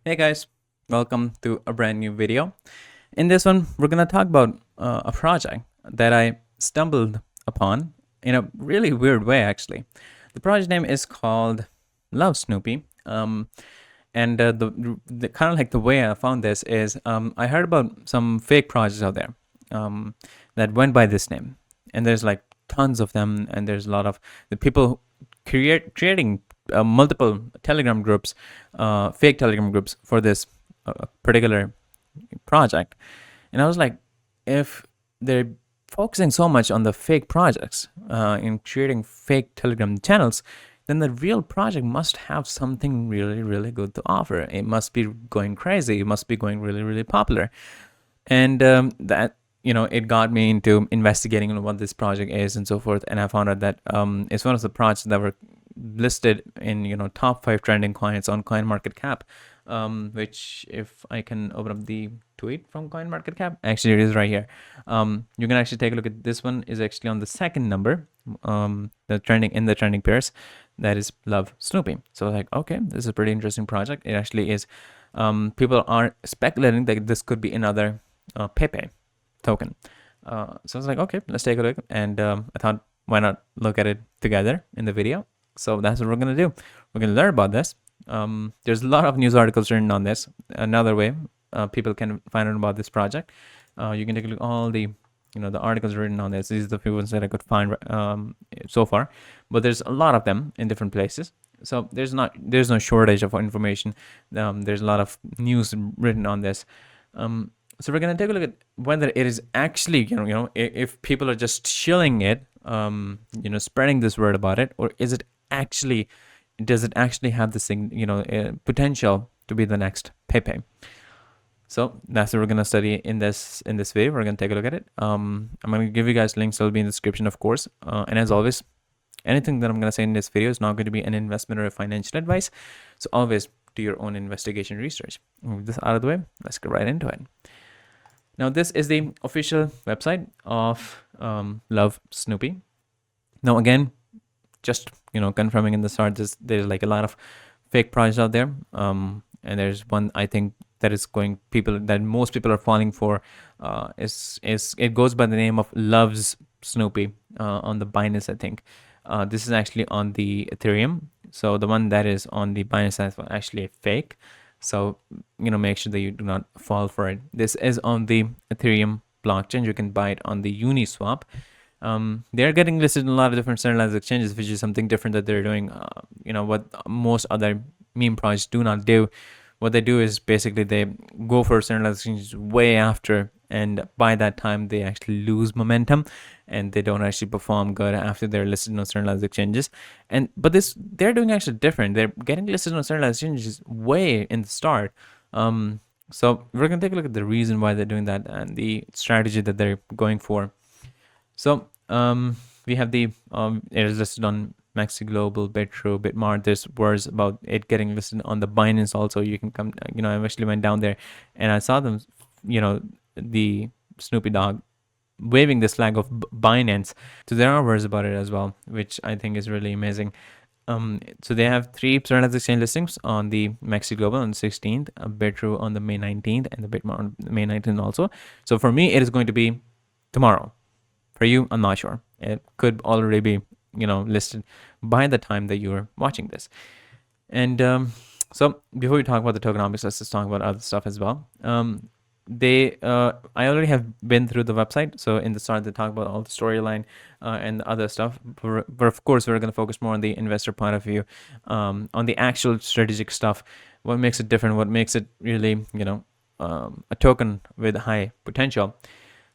Hey guys, welcome to a brand new video. In this one, we're gonna talk about a project that I stumbled upon in a really weird way, actually. The project name is called Lovesnoopy. And the kind of like the way I found this is I heard about some fake projects out there that went by this name, and there's like tons of them, and there's a lot of the people creating multiple Telegram groups, fake Telegram groups for this particular project. And I was like, if they're focusing so much on the fake projects in creating fake Telegram channels, then the real project must have something really, really good to offer. It must be going crazy. It must be going really, really popular. And that, it got me into investigating what this project is and so forth. And I found out that it's one of the projects that were listed in, top 5 trending coins on CoinMarketCap. Which, if I can open up the tweet from CoinMarketCap, actually it is right here. You can actually take a look at this one. Is actually on the second number, the trending pairs. That is Lovesnoopy. So like, okay, this is a pretty interesting project. It actually is. People are speculating that this could be another Pepe token. So I was like, okay, let's take a look. And I thought, why not look at it together in the video? So that's what we're gonna do. We're gonna learn about this. There's a lot of news articles written on this. Another way people can find out about this project. You can take a look at all the the articles written on this. These are the few ones that I could find so far, but there's a lot of them in different places. So there's no shortage of information. There's a lot of news written on this. So we're gonna take a look at whether it is actually if people are just shilling it, spreading this word about it, or does it actually have this thing, potential to be the next Pepe? So that's what we're gonna study in this video. We're gonna take a look at it. I'm gonna give you guys links. They'll be in the description, of course. And as always, anything that I'm gonna say in this video is not going to be an investment or a financial advice. So always do your own investigation research. With this out of the way, let's get right into it. Now, this is the official website of Lovesnoopy. Now, again, just confirming in the start, there's like a lot of fake projects out there, and there's one I think that most people are falling for. Is it goes by the name of Lovesnoopy on the Binance, I think. This is actually on the Ethereum, so the one that is on the Binance is actually a fake. So make sure that you do not fall for it. This is on the Ethereum blockchain. You can buy it on the Uniswap. They're getting listed in a lot of different centralized exchanges, which is something different that they're doing. What most other meme projects do not do. What they do is basically they go for centralized exchanges way after, and by that time they actually lose momentum, and they don't actually perform good after they're listed on centralized exchanges. But they're doing actually different. They're getting listed on centralized exchanges way in the start. So we're gonna take a look at the reason why they're doing that and the strategy that they're going for. So we have it is listed on Maxi Global, Bitro, Bitmart. There's words about it getting listed on the Binance also. You can come, I actually went down there and I saw them, the Snoopy Dog waving this flag of Binance. So there are words about it as well, which I think is really amazing. So they have 3 centralized exchange listings on the Maxi Global on the 16th, Bitro on the May 19th, and the Bitmart on May 19th also. So for me, it is going to be tomorrow. For you, I'm not sure. It could already be, listed by the time that you're watching this. And so before we talk about the tokenomics, let's just talk about other stuff as well. I already have been through the website. So in the start, they talk about all the storyline and other stuff. But of course, we're going to focus more on the investor point of view, on the actual strategic stuff. What makes it different? What makes it really, a token with high potential?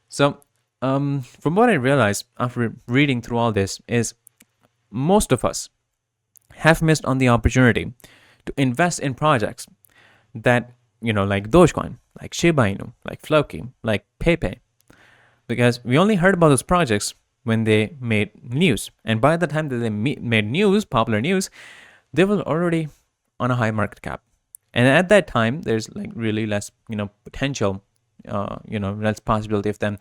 So from what I realized after reading through all this is most of us have missed on the opportunity to invest in projects that, like Dogecoin, like Shiba Inu, like Floki, like Pepe, because we only heard about those projects when they made news. And by the time that they made news, popular news, they were already on a high market cap. And at that time, there's like really less, potential, less possibility of them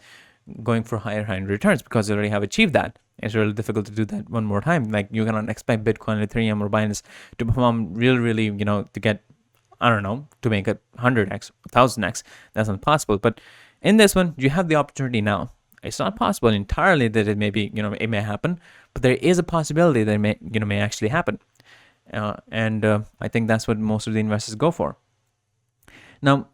going for higher returns because they already have achieved that. It's really difficult to do that one more time. Like you cannot expect Bitcoin, Ethereum, or Binance to perform really, to get I don't know, to make it 100x, 1000x. That's not possible. But in this one, you have the opportunity now. It's not possible entirely that it may be, it may happen, but there is a possibility that it may actually happen. And I think that's what most of the investors go for. Now,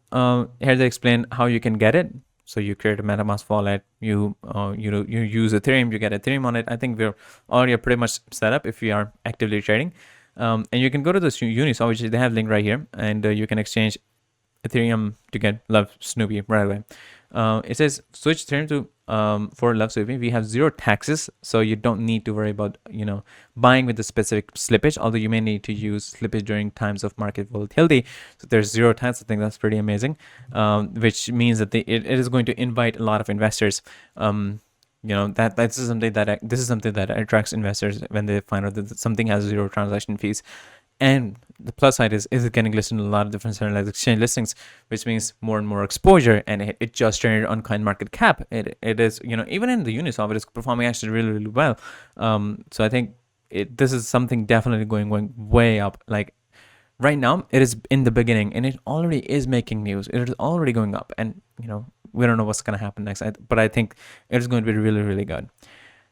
here they explain how you can get it. So you create a MetaMask wallet, you use Ethereum, you get Ethereum on it. I think we're already pretty much set up if we are actively trading. And you can go to this Uniswap, which they have linked right here, and you can exchange Ethereum to get Lovesnoopy right away. It says switch Ethereum to for Lovesnoopy. We have 0 taxes, so you don't need to worry about buying with the specific slippage. Although you may need to use slippage during times of market volatility. So there's 0 tax. I think that's pretty amazing, which means that it is going to invite a lot of investors. This is something that attracts investors when they find out that something has 0 transaction fees. And the plus side is it getting listed in a lot of different centralized exchange listings, which means more and more exposure. And it just traded on CoinMarketCap. It is, even in the Uniswap, it is performing actually really, really well. So I think this is something definitely going way up. Like right now, it is in the beginning, and it already is making news. It is already going up, and we don't know what's going to happen next. But I think it is going to be really, really good.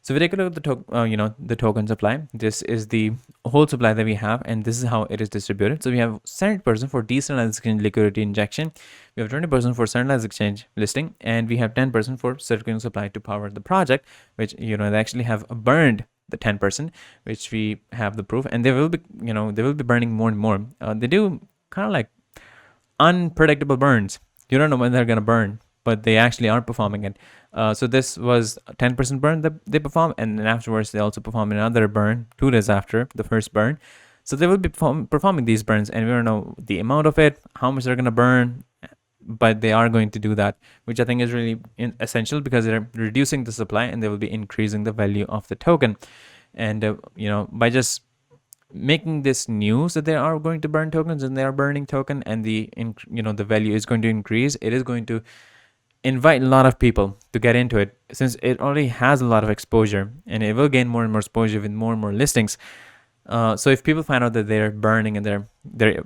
So we take a look at the token supply. This is the whole supply that we have, and this is how it is distributed. So we have 70% for decentralized exchange liquidity injection. We have 20% for centralized exchange listing, and we have 10% for circulating supply to power the project, which they actually have burned the 10%, which we have the proof, and they will be burning more and more. They do kind of like unpredictable burns. You don't know when they're gonna burn, but they actually are performing it. So this was a 10% burn that they perform, and then afterwards they also perform another burn 2 days after the first burn. So they will be performing these burns, and we don't know the amount of it, how much they're gonna burn, but they are going to do that, which I think is really essential because they're reducing the supply and they will be increasing the value of the token. And by just making this news that they are going to burn tokens and they are burning token, and the value is going to increase, it is going to invite a lot of people to get into it, since it already has a lot of exposure, and it will gain more and more exposure with more and more listings. So if people find out that they're burning and their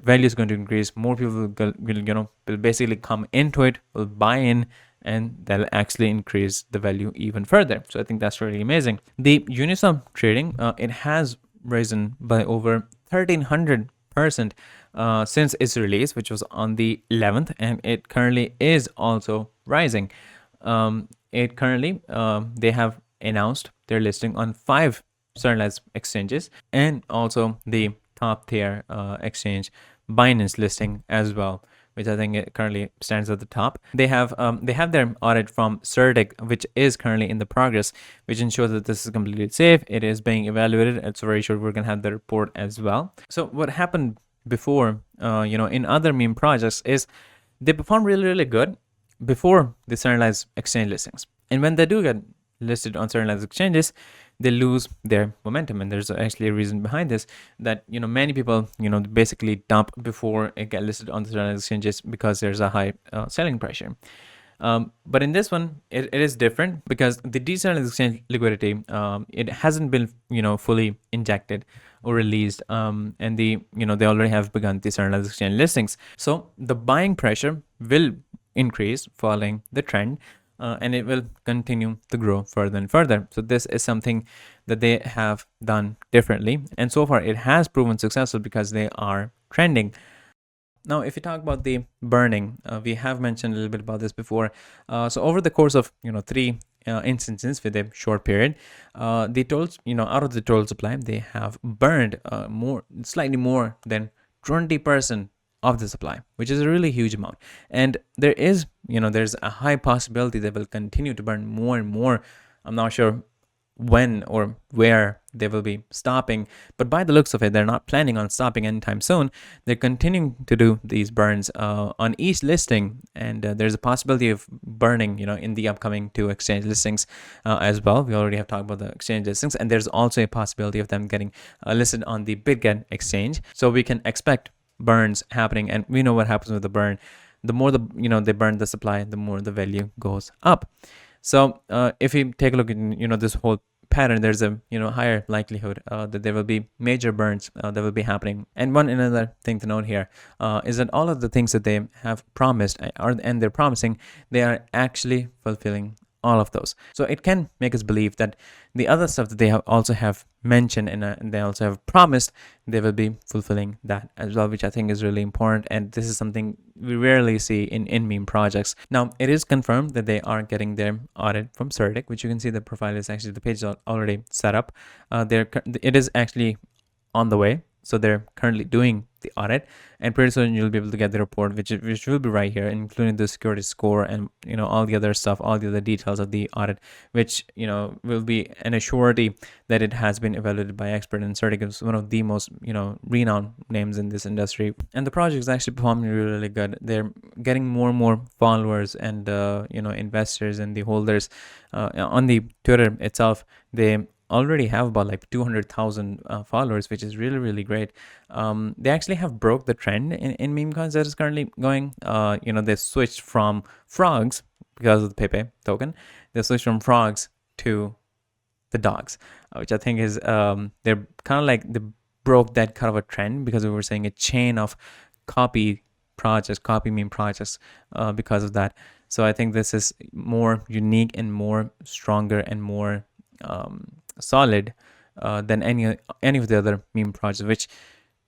value is going to increase, more people will basically come into it, will buy in, and that'll actually increase the value even further. So I think that's really amazing. The Uniswap trading, it has risen by over 1300% since its release, which was on the 11th, and it currently is also rising. It currently they have announced their listing on 5 centralized exchanges, and also the top tier exchange Binance listing as well, which I think it currently stands at the top. They have their audit from CertiK, which is currently in the progress, which ensures that this is completely safe. It is being evaluated. It's very sure we're gonna have the report as well. So what happened before, in other meme projects, is they perform really, really good before the centralized exchange listings, and when they do get listed on centralized exchanges, they lose their momentum. And there's actually a reason behind this, that many people basically dump before it get listed on the centralized exchanges because there's a high selling pressure. But in this one, it is different because the decentralized exchange liquidity, it hasn't been fully injected or released, and they already have begun decentralized exchange listings. So the buying pressure will increase following the trend, and it will continue to grow further and further. So this is something that they have done differently, and so far it has proven successful because they are trending. Now, if you talk about the burning, we have mentioned a little bit about this before. So over the course of 3 instances with a short period, out of the total supply, they have burned slightly more than 20% of the supply, which is a really huge amount. And there's a high possibility they will continue to burn more and more. I'm not sure when or where they will be stopping, but by the looks of it, they're not planning on stopping anytime soon. They're continuing to do these burns on each listing, and there's a possibility of burning in the upcoming 2 exchange listings as well. We already have talked about the exchange listings, and there's also a possibility of them getting listed on the BitGet exchange. So we can expect burns happening, and we know what happens with the burn. The more they burn the supply, the more the value goes up. So if we take a look at this whole pattern, there's a higher likelihood that there will be major burns that will be happening. And one another thing to note here is that all of the things that they have promised and they're promising, they are actually fulfilling all of those. So it can make us believe that the other stuff that they have also have mentioned and they also have promised, they will be fulfilling that as well, which I think is really important. And this is something we rarely see in meme projects. Now, it is confirmed that they are getting their audit from Certic, which you can see the profile is actually, the page is already set up. It is actually on the way. So they're currently doing the audit, and pretty soon you'll be able to get the report, which will be right here, including the security score and all the other stuff, all the other details of the audit, which will be an assurity that it has been evaluated by expert. And Certic is one of the most renowned names in this industry, and the project is actually performing really, really good. They're getting more and more followers and investors and the holders on the Twitter itself. They already have about like 200,000 followers, which is really, really great. They actually have broke the trend in meme coins that is currently going. They switched from frogs because of the Pepe token. They switched from frogs to the dogs, which I think is they're kind of like they broke that kind of a trend, because we were saying a chain of copy meme projects because of that. So I think this is more unique and more stronger and more solid than any of the other meme projects, which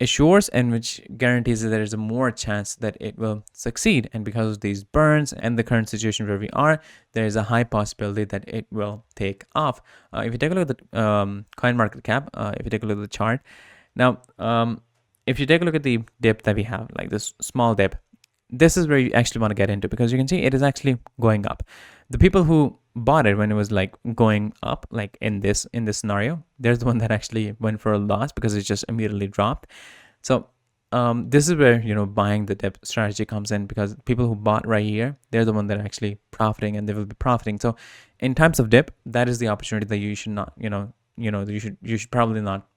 assures and which guarantees that there is a more chance that it will succeed. And because of these burns and the current situation where we are, there is a high possibility that it will take off. If you take a look at the coin market cap, if you take a look at the chart now, if you take a look at the dip that we have, like this small dip, this is where you actually want to get into, because you can see it is actually going up. The people who bought it when it was like going up, like in this scenario, there's the one that actually went for a loss because it just immediately dropped. So this is where buying the dip strategy comes in, because people who bought right here, they're the one that are actually profiting, and they will be profiting. So in times of dip, that is the opportunity that you should not you should probably not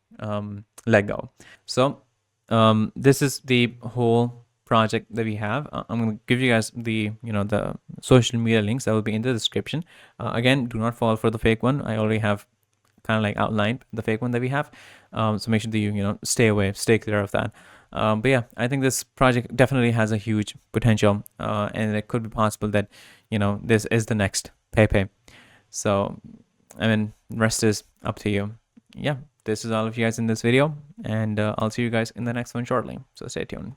let go. So this is the whole project that we have. I'm going to give you guys the the social media links that will be in the description. Again, do not fall for the fake one. I already have kind of like outlined the fake one that we have, so make sure that you stay clear of that. But yeah, I think this project definitely has a huge potential, and it could be possible that this is the next Pepe. So I mean, rest is up to you. Yeah, this is all of you guys in this video, and I'll see you guys in the next one shortly, so stay tuned.